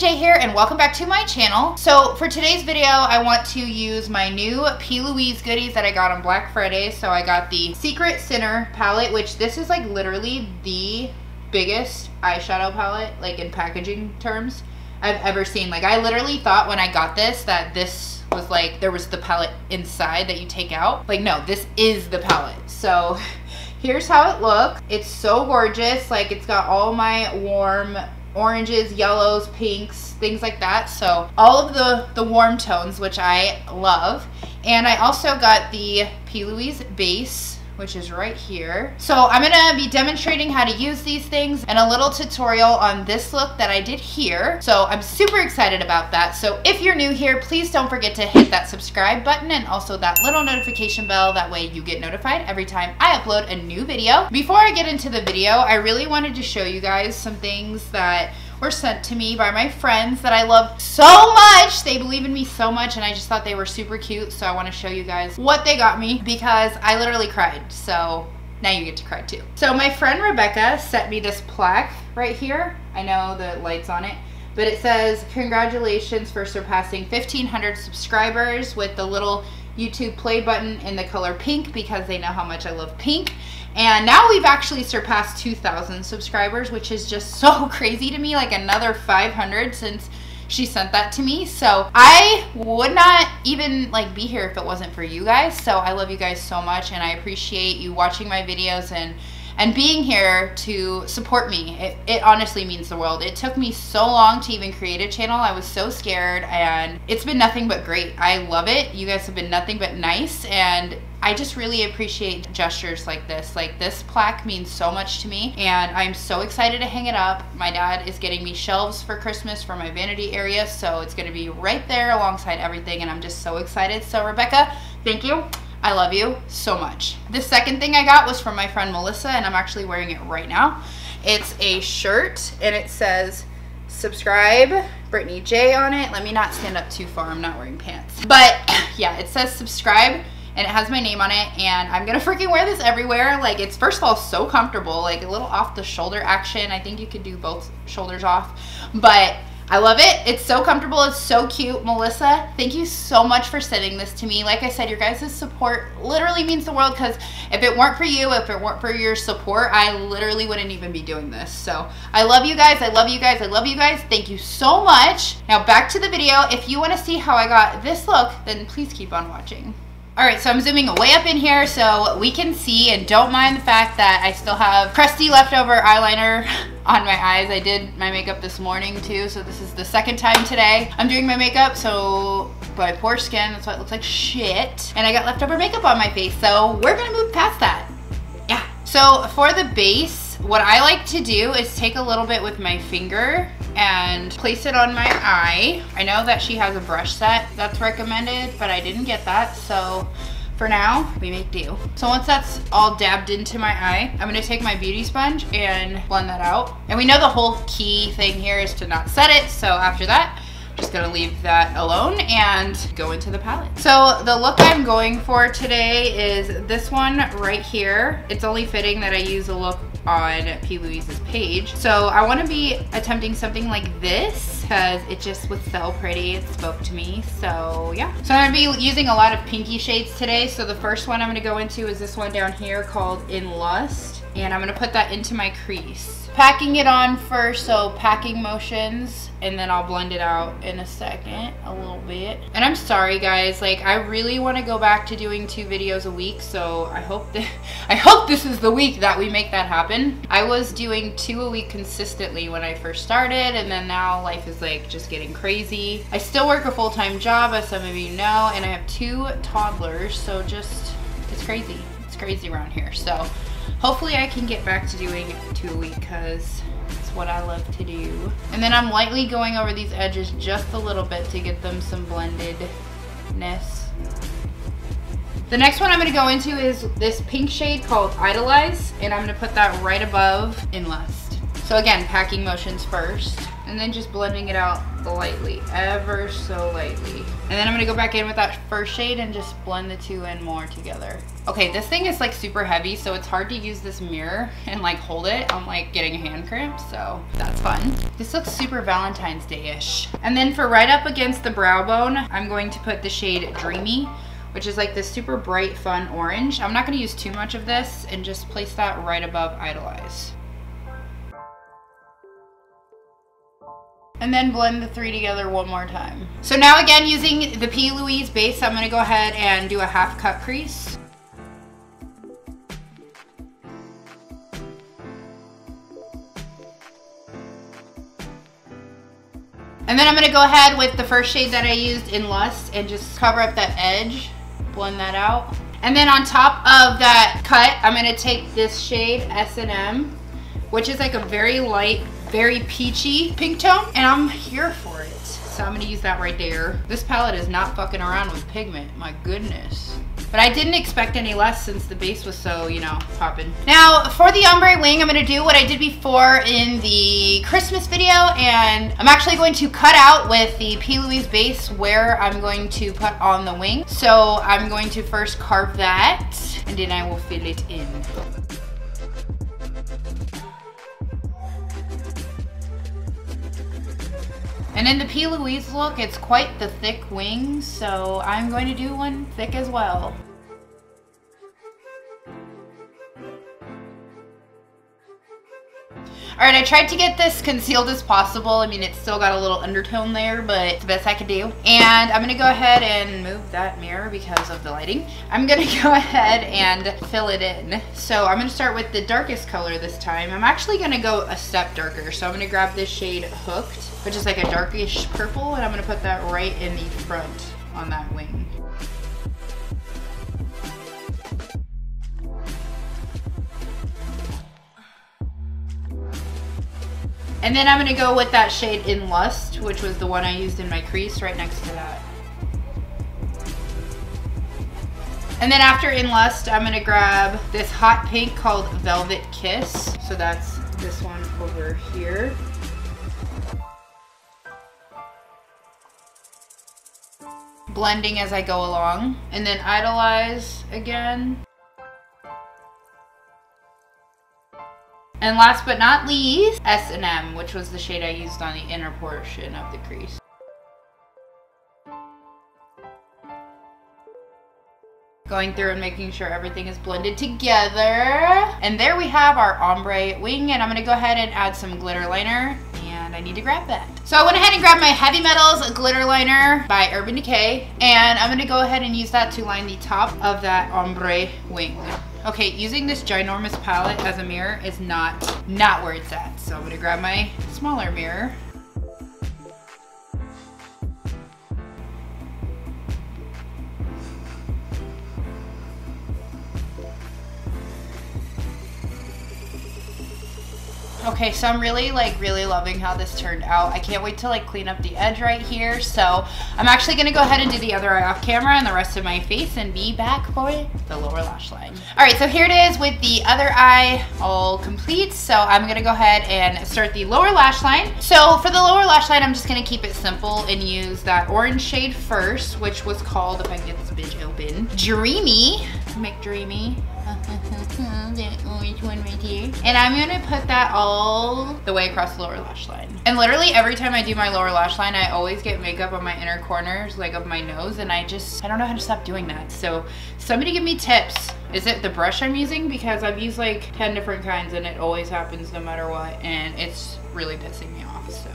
BJ here and welcome back to my channel. So for today's video, I want to use my new Louise goodies that I got on Black Friday. So I got the Secret Sinner palette, which this is like literally the biggest eyeshadow palette, like in packaging terms, I've ever seen. Like I literally thought when I got this that this was like, there was the palette inside that you take out. Like no, this is the palette. So here's how it looks. It's so gorgeous. Like it's got all my warm oranges, yellows, pinks, things like that. So all of the warm tones, which I love. And I also got the Louise base, which is right here. So I'm gonna be demonstrating how to use these things and a little tutorial on this look that I did here. So I'm super excited about that. So if you're new here, please don't forget to hit that subscribe button and also that little notification bell. That way you get notified every time I upload a new video. Before I get into the video, I really wanted to show you guys some things that were sent to me by my friends that I love so much. They believe in me so much and I just thought they were super cute. So I want to show you guys what they got me because I literally cried. So now you get to cry too. So my friend Rebecca sent me this plaque right here. I know the light's on it, but it says, "Congratulations for surpassing 1,500 subscribers," with the little YouTube play button in the color pink because they know how much I love pink. And now we've actually surpassed 2,000 subscribers, which is just so crazy to me, like another 500 since she sent that to me. So I would not even like be here if it wasn't for you guys. So I love you guys so much and I appreciate you watching my videos and being here to support me. It honestly means the world. It took me so long to even create a channel. I was so scared and it's been nothing but great. I love it. You guys have been nothing but nice and I just really appreciate gestures like this. Like this plaque means so much to me and I'm so excited to hang it up. My dad is getting me shelves for Christmas for my vanity area, so it's gonna be right there alongside everything and I'm just so excited. So Rebecca, thank you. I love you so much. The second thing I got was from my friend Melissa and I'm actually wearing it right now. It's a shirt and it says "Subscribe Brittany J" on it. Let me not stand up too far, I'm not wearing pants. But yeah, it says "Subscribe" and it has my name on it and I'm gonna freaking wear this everywhere. Like it's first of all so comfortable, like a little off the shoulder action. I think you could do both shoulders off, but I love it. It's so comfortable. It's so cute. Melissa, thank you so much for sending this to me. Like I said, your guys' support literally means the world because if it weren't for you, if it weren't for your support, I literally wouldn't even be doing this. So I love you guys. I love you guys. I love you guys. Thank you so much. Now back to the video. If you want to see how I got this look, then please keep on watching. All right, so I'm zooming way up in here so we can see, and don't mind the fact that I still have crusty leftover eyeliner on my eyes. I did my makeup this morning too, so this is the second time today I'm doing my makeup, so my poor skin, that's why it looks like shit. And I got leftover makeup on my face, so we're gonna move past that. Yeah, so for the base, what I like to do is take a little bit with my finger and place it on my eye. I know that she has a brush set that's recommended, but I didn't get that, so for now, we make do. So once that's all dabbed into my eye, I'm gonna take my beauty sponge and blend that out. And we know the whole key thing here is to not set it, so after that, just gonna leave that alone and go into the palette. So the look I'm going for today is this one right here. It's only fitting that I use a look on Louise's page. So I want to be attempting something like this because it just was so pretty. It spoke to me. So yeah. So I'm going to be using a lot of pinky shades today. So the first one I'm going to go into is this one down here called In Lust. And I'm going to put that into my crease. Packing it on first, so packing motions, and then I'll blend it out in a second, a little bit. And I'm sorry guys, like I really want to go back to doing 2 videos a week, so I hope this is the week that we make that happen. I was doing 2 a week consistently when I first started, and then now life is like just getting crazy. I still work a full-time job, as some of you know, and I have 2 toddlers, so just, it's crazy. It's crazy around here, so hopefully I can get back to doing 2 a week because it's what I love to do. And then I'm lightly going over these edges just a little bit to get them some blendedness. The next one I'm going to go into is this pink shade called Idolize, and I'm going to put that right above In Lust. So again, packing motions first. And then just blending it out lightly, ever so lightly. And then I'm gonna go back in with that first shade and just blend the two in more together. Okay, this thing is like super heavy, so it's hard to use this mirror and like hold it. I'm like getting a hand cramp, so that's fun. This looks super Valentine's Day-ish. And then for right up against the brow bone, I'm going to put the shade Dreamy, which is like this super bright, fun orange. I'm not gonna use too much of this, and just place that right above Idolize. And then blend the three together one more time. So now again, using the P. Louise base, I'm gonna go ahead and do a half cut crease. And then I'm gonna go ahead with the first shade that I used in Lust and just cover up that edge, blend that out. And then on top of that cut, I'm gonna take this shade S&M, which is like a very light, very peachy pink tone, and I'm here for it. So I'm gonna use that right there. This palette is not fucking around with pigment, my goodness. But I didn't expect any less since the base was so, you know, popping. Now, for the ombre wing, I'm gonna do what I did before in the Christmas video, and I'm actually going to cut out with the P. Louise base where I'm going to put on the wing. So I'm going to first carve that, and then I will fill it in. And in the P. Louise look, it's quite the thick wing, so I'm going to do one thick as well. Alright, I tried to get this concealed as possible. I mean, it's still got a little undertone there, but it's the best I could do. And I'm gonna go ahead and move that mirror because of the lighting. I'm gonna go ahead and fill it in. So I'm gonna start with the darkest color this time. I'm actually gonna go a step darker. So I'm gonna grab this shade Hooked, which is like a darkish purple, and I'm gonna put that right in the front on that wing. And then I'm gonna go with that shade in Lust, which was the one I used in my crease right next to that. And then after in Lust, I'm gonna grab this hot pink called Velvet Kiss. So that's this one over here. Blending as I go along. And then Idolize again. And last but not least, S&M, which was the shade I used on the inner portion of the crease. Going through and making sure everything is blended together. And there we have our ombre wing, and I'm gonna go ahead and add some glitter liner, and I need to grab that. So I went ahead and grabbed my Heavy Metals glitter liner by Urban Decay, and I'm gonna go ahead and use that to line the top of that ombre wing. Okay, using this ginormous palette as a mirror is not where it's at. So I'm gonna grab my smaller mirror. Okay, so I'm really loving how this turned out. I can't wait to like clean up the edge right here. So I'm actually gonna go ahead and do the other eye off camera and the rest of my face and be back for the lower lash line. All right, so here it is with the other eye all complete. So I'm gonna go ahead and start the lower lash line. So for the lower lash line, I'm just gonna keep it simple and use that orange shade first, which was called, if I can get this bitch open, Dreamy. McDreamy. That orange one right here. And I'm gonna put that all the way across the lower lash line. And literally every time I do my lower lash line, I always get makeup on my inner corners, like of my nose, and I don't know how to stop doing that. So somebody give me tips. Is it the brush I'm using? Because I've used like 10 different kinds and it always happens no matter what, and it's really pissing me off, so.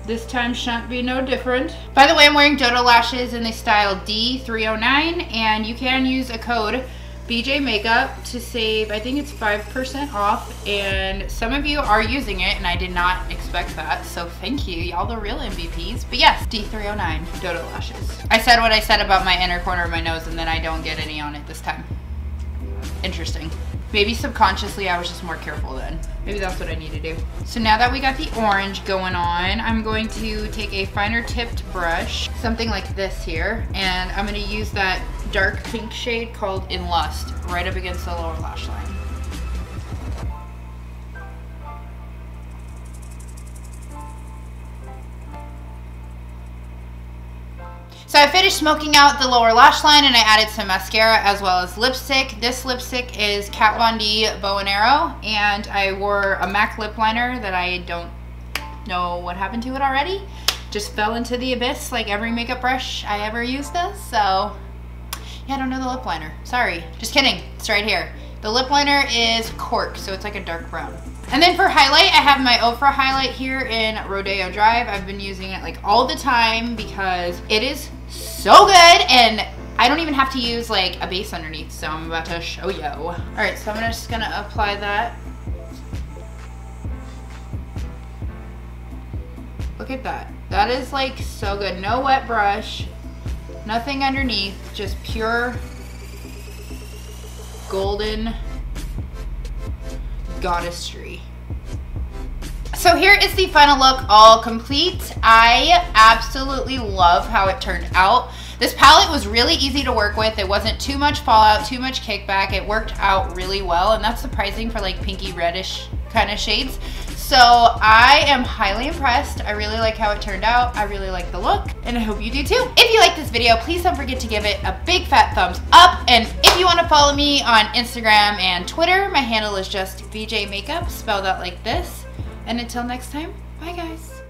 This time shan't be no different. By the way, I'm wearing Dodo Lashes in the style D309, and you can use a code bjaymakeup to save, I think it's 5% off, and some of you are using it, and I did not expect that, so thank you, y'all the real MVPs. But yes, D309 Dodo Lashes. I said what I said about my inner corner of my nose, and then I don't get any on it this time. Interesting. Maybe subconsciously I was just more careful then. Maybe that's what I need to do. So now that we got the orange going on, I'm going to take a finer tipped brush, something like this here, and I'm gonna use that dark pink shade called In Lust right up against the lower lash line. So I finished smoking out the lower lash line and I added some mascara as well as lipstick. This lipstick is Kat Von D Bow and Arrow, and I wore a MAC lip liner that I don't know what happened to it already. Just fell into the abyss like every makeup brush I ever used does. So yeah, I don't know the lip liner. Sorry. Just kidding. It's right here. The lip liner is Cork, so it's like a dark brown. And then for highlight, I have my Ofra highlight here in Rodeo Drive. I've been using it like all the time because it is so good, and I don't even have to use like a base underneath, so I'm about to show you. All right, so I'm just gonna apply that. Look at that. That is like so good. No wet brush, nothing underneath, just pure golden goddessry. So here is the final look, all complete. I absolutely love how it turned out. This palette was really easy to work with. It wasn't too much fallout, too much kickback. It worked out really well, and that's surprising for like pinky reddish kind of shades. So I am highly impressed. I really like how it turned out. I really like the look, and I hope you do too. If you like this video, please don't forget to give it a big fat thumbs up. And if you want to follow me on Instagram and Twitter, my handle is just bjaymakeup, spelled out like this. And until next time, bye guys.